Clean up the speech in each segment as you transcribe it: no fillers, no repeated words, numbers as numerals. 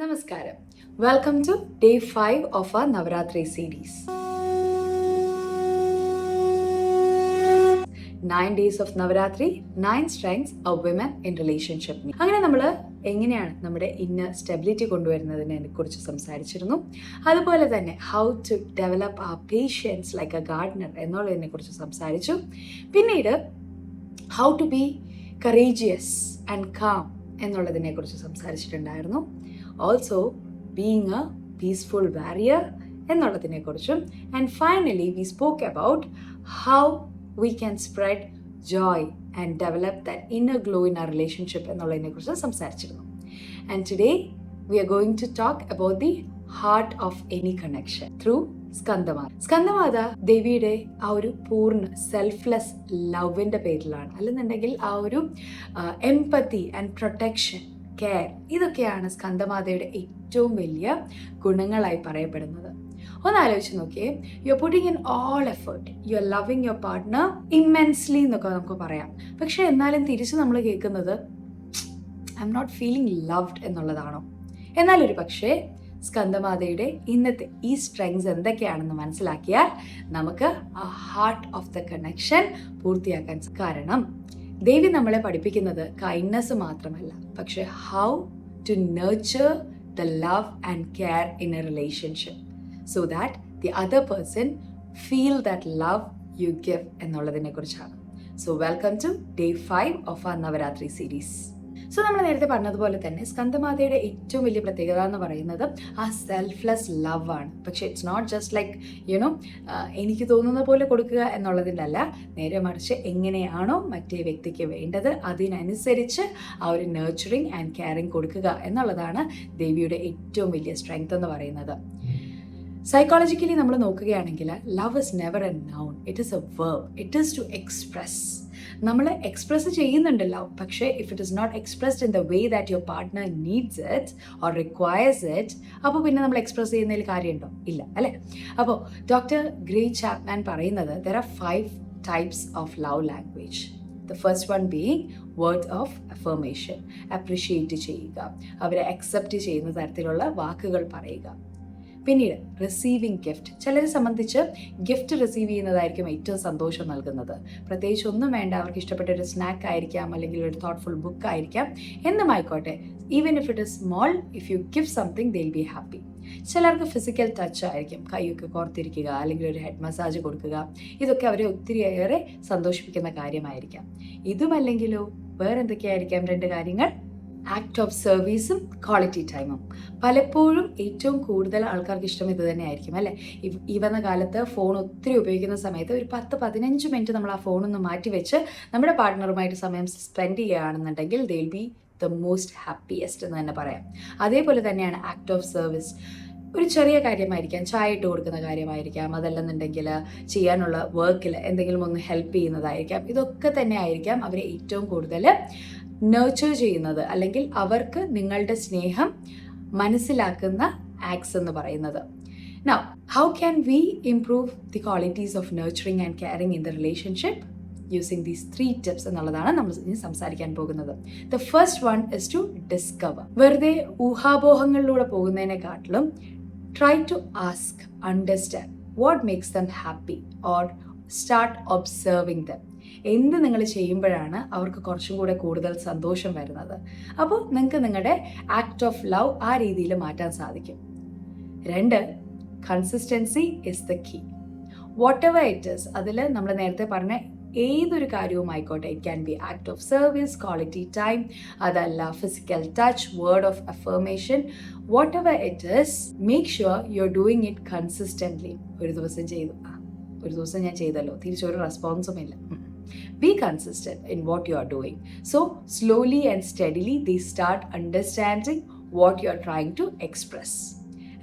Namaskaram. Welcome to day 5 of our Navaratri series. 9 days of Navaratri, 9 strengths of women in relationship. അങ്ങനെ നമ്മൾ എങ്ങനെയാണ് നമ്മുടെ inner stability കൊണ്ടുവരുന്നതിനെ കുറിച്ച് സംസാരിച്ചിരുന്നു. അതുപോലെ തന്നെ how to develop a patience like a gardener എന്നുള്ളതിനെ കുറിച്ച് സംസാരിച്ചു. പിന്നീട് how to be courageous and calm എന്നുള്ളതിനെ കുറിച്ച് സംസാരിച്ചിട്ടുണ്ടായിരുന്നു. Also being a peaceful warrior എന്നുള്ളതിനെ കുറിച്ചും. And finally we spoke about how we can spread joy and develop that inner glow in our relationship എന്നുള്ളതിനെ കുറിച്ച് സംസാരിച്ചിരുന്നു. And today we are going to talk about the heart of any connection through Skandamata. Skandamata ദേവിയുടെ ആ ഒരു പൂർണ്ണ selfless ലവിൻ്റെ പേരിലാണ്, അല്ലെന്നുണ്ടെങ്കിൽ ആ ഒരു എംപത്തി ആൻഡ് പ്രൊട്ടക്ഷൻ, കെയർ, ഇതൊക്കെയാണ് സ്കന്ദമാതയുടെ ഏറ്റവും വലിയ ഗുണങ്ങളായി പറയപ്പെടുന്നത്. ഒന്ന് ആലോചിച്ച് നോക്കിയേ, you are putting in all effort, you are loving your partner immensely എന്നൊക്കെ നമുക്ക് പറയാം. പക്ഷെ എന്നാലും തിരിച്ച് നമ്മൾ കേൾക്കുന്നത് I'm not feeling loved എന്നുള്ളതാണോ? എന്നാലൊരു പക്ഷേ സ്കന്ദമാതയുടെ ഇന്നത്തെ ഈ സ്ട്രെങ്സ് എന്തൊക്കെയാണെന്ന് മനസ്സിലാക്കിയാൽ നമുക്ക് ആ ഹാർട്ട് ഓഫ് ദ കണക്ഷൻ പൂർത്തിയാക്കാൻ. കാരണം ദേവി നമ്മളെ പഠിപ്പിക്കുന്നത് കൈൻഡ്നെസ് മാത്രമല്ല, പക്ഷെ how to nurture the love and care in a relationship so that the other person feel that love you give എന്നുള്ളതിനെ കുറിച്ചാണ്. So welcome to day 5 of our Navaratri series. So നമ്മൾ നേരത്തെ പറഞ്ഞതുപോലെ തന്നെ സ്കന്ദമാതയുടെ ഏറ്റവും വലിയ പ്രത്യേകത എന്ന് പറയുന്നത് ആ സെൽഫ്ലെസ് ലവ് ആണ്. പക്ഷേ ഇറ്റ്സ് നോട്ട് ജസ്റ്റ് ലൈക്ക് എനിക്ക് തോന്നുന്ന പോലെ കൊടുക്കുക എന്നുള്ളതിൻ്റെ അല്ല, നേരെ മറിച്ച് എങ്ങനെയാണോ മറ്റേ വ്യക്തിക്ക് വേണ്ടത് അതിനനുസരിച്ച് ആ ഒരു നർച്ചറിങ് ആൻഡ് കെയറിങ് കൊടുക്കുക എന്നുള്ളതാണ് ദേവിയുടെ ഏറ്റവും വലിയ സ്ട്രെങ്ത് എന്ന് പറയുന്നത്. സൈക്കോളജിക്കലി നമ്മൾ നോക്കുകയാണെങ്കിൽ love is never a noun, it is a verb, it is to express. നമ്മൾ എക്സ്പ്രസ് ചെയ്യുന്നുണ്ട് ലവ്, പക്ഷേ if it is not expressed in the way that your partner needs it or requires it, അപ്പോൾ പിന്നെ നമ്മൾ express ചെയ്യുന്നതിൽ കാര്യമുണ്ടോ? ഇല്ല, അല്ലേ? അപ്പോൾ ഡോക്ടർ ഗ്രേ ചാപ്മാൻ പറയുന്നത് there are 5 types of love language. The first one being word of affirmation, appreciate ചെയ്യുക, അവരെ അക്സെപ്റ്റ് ചെയ്യുന്ന തരത്തിലുള്ള വാക്കുകൾ പറയുക. പിന്നീട് റിസീവിങ് ഗിഫ്റ്റ്. ചിലരെ സംബന്ധിച്ച് ഗിഫ്റ്റ് റിസീവ് ചെയ്യുന്നതായിരിക്കും ഏറ്റവും സന്തോഷം നൽകുന്നത്. പ്രത്യേകിച്ച് ഒന്നും വേണ്ട, അവർക്ക് ഇഷ്ടപ്പെട്ട ഒരു സ്നാക്ക് ആയിരിക്കാം, അല്ലെങ്കിൽ ഒരു തോട്ട്ഫുൾ ബുക്ക് ആയിരിക്കാം, എന്നുമായിക്കോട്ടെ. Even if it is small, if you give something they will be happy. ചിലർക്ക് ഫിസിക്കൽ ടച്ച് ആയിരിക്കും, കൈയൊക്കെ കോർത്തിരിക്കുക, അല്ലെങ്കിൽ ഒരു ഹെഡ് മസാജ് കൊടുക്കുക. ഇതൊക്കെ അവരെ ഒത്തിരിയേറെ സന്തോഷിപ്പിക്കുന്ന കാര്യമായിരിക്കാം. ഇതുമല്ലെങ്കിലോ വേറെന്തൊക്കെയായിരിക്കാം 2 കാര്യങ്ങൾ? ആക്ട് ഓഫ് സർവീസും ക്വാളിറ്റി ടൈമും. പലപ്പോഴും ഏറ്റവും കൂടുതൽ ആൾക്കാർക്ക് ഇഷ്ടം ഇത് തന്നെയായിരിക്കും, അല്ലേ? ഈ വന്ന കാലത്ത് ഫോൺ ഒത്തിരി ഉപയോഗിക്കുന്ന സമയത്ത് ഒരു 10-15 മിനിറ്റ് നമ്മൾ ആ ഫോണൊന്ന് മാറ്റി വെച്ച് നമ്മുടെ പാർട്ട്ണറുമായിട്ട് സമയം സ്പെൻഡ് ചെയ്യുകയാണെന്നുണ്ടെങ്കിൽ ദേ will B the most happiest എന്ന് തന്നെ പറയാം. അതേപോലെ തന്നെയാണ് ആക്ട് ഓഫ് സർവീസ്. ഒരു ചെറിയ കാര്യമായിരിക്കാം, ചായ ഇട്ട് കൊടുക്കുന്ന കാര്യമായിരിക്കാം, അതല്ലെന്നുണ്ടെങ്കിൽ ചെയ്യാനുള്ള വർക്കിൽ എന്തെങ്കിലും ഒന്ന് ഹെൽപ്പ് ചെയ്യുന്നതായിരിക്കാം. ഇതൊക്കെ തന്നെ ആയിരിക്കാം അവരെ ഏറ്റവും കൂടുതൽ നർച്ചർ ചെയ്യുന്നത്, അല്ലെങ്കിൽ അവർക്ക് നിങ്ങളുടെ സ്നേഹം മനസ്സിലാക്കുന്ന ആക്ട്സ് എന്ന് പറയുന്നത്. Now, how can we improve the qualities of nurturing and caring in the relationship? Using these 3 tips എന്നുള്ളതാണ് നമ്മൾ ഇനി സംസാരിക്കാൻ പോകുന്നത്. The first one is to discover. വെറുതെ ഊഹാപോഹങ്ങളിലൂടെ പോകുന്നതിനെക്കാട്ടിലും try to ask, understand what makes them happy or start observing them. എന്ത് നിങ്ങൾ ചെയ്യുമ്പോഴാണ് അവർക്ക് കുറച്ചും കൂടെ കൂടുതൽ സന്തോഷം വരുന്നത്. അപ്പോൾ നിങ്ങൾക്ക് നിങ്ങളുടെ ആക്ട് ഓഫ് ലവ് ആ രീതിയിൽ മാറ്റാൻ സാധിക്കും. 2, consistency is the key. Whatever it is, അതിൽ നമ്മൾ നേരത്തെ പറഞ്ഞ ഏതൊരു കാര്യവും ആയിക്കോട്ടെ, it can be act of service, quality time, അതല്ല physical touch, word of affirmation, whatever it is, make sure you are doing it consistently. ഒരു ദിവസം ചെയ്തു, ഒരു ദിവസം ഞാൻ ചെയ്തല്ലോ, തിരിച്ചൊരു റെസ്പോൺസും ഇല്ല. Be consistent in what you are doing. So slowly and steadily they start understanding what you are trying to express.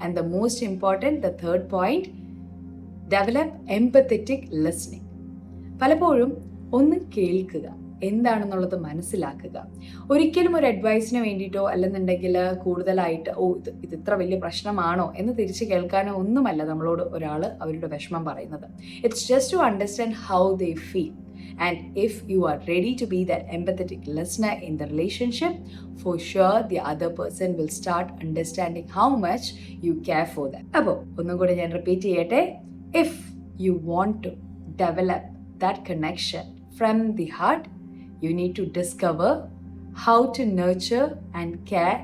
And the most important, the third point, develop empathetic listening. പലപ്പോഴും ഒന്ന് കേൾക്കുക, എന്താണെന്നുള്ളത് മനസ്സിലാക്കുക. ഒരിക്കലും ഒരു അഡ്വൈസിന് വേണ്ടിയിട്ടോ അല്ലെന്നുണ്ടെങ്കിൽ കൂടുതലായിട്ട് ഇത് ഇത്ര വലിയ പ്രശ്നമാണോ എന്ന് തിരിച്ച് കേൾക്കാനോ ഒന്നുമല്ല നമ്മളോട് ഒരാൾ അവരുടെ വിഷമം പറയുന്നത്. It's just to understand how they feel. And if you are ready to be that empathetic listener in the relationship, for sure the other person will start understanding how much you care for them. അപ്പോൾ ഒന്നും കൂടെ ഞാൻ repeat ചെയ്യട്ടെ. If you want to develop that connection from the heart, you need to discover how to nurture and care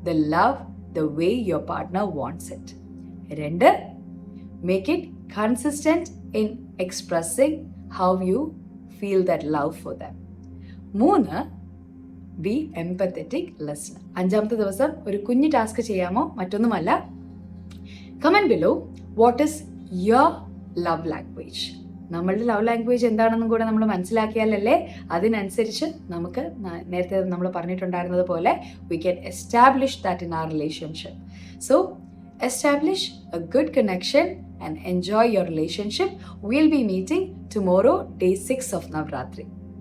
the love the way your partner wants it. 2, make it consistent in expressing how you feel that love for them. 3, be empathetic listener. 5ാമത്തെ ദിവസം ഒരു കുഞ്ഞു task ചെയ്യാമോ? മറ്റൊന്നുമല്ല, comment below what is your love language. നമ്മളുടെ love language എന്താണെന്നും കൂടെ നമ്മൾ മനസ്സിലാക്കിയാലല്ലേ അതിനനുസരിച്ച് നമുക്ക് നേരത്തെ നമ്മൾ പറഞ്ഞിട്ടുണ്ടായിരുന്നത് പോലെ we can establish that in our relationship. So establish a good connection and enjoy your relationship. We'll be meeting tomorrow, day 6 of Navratri.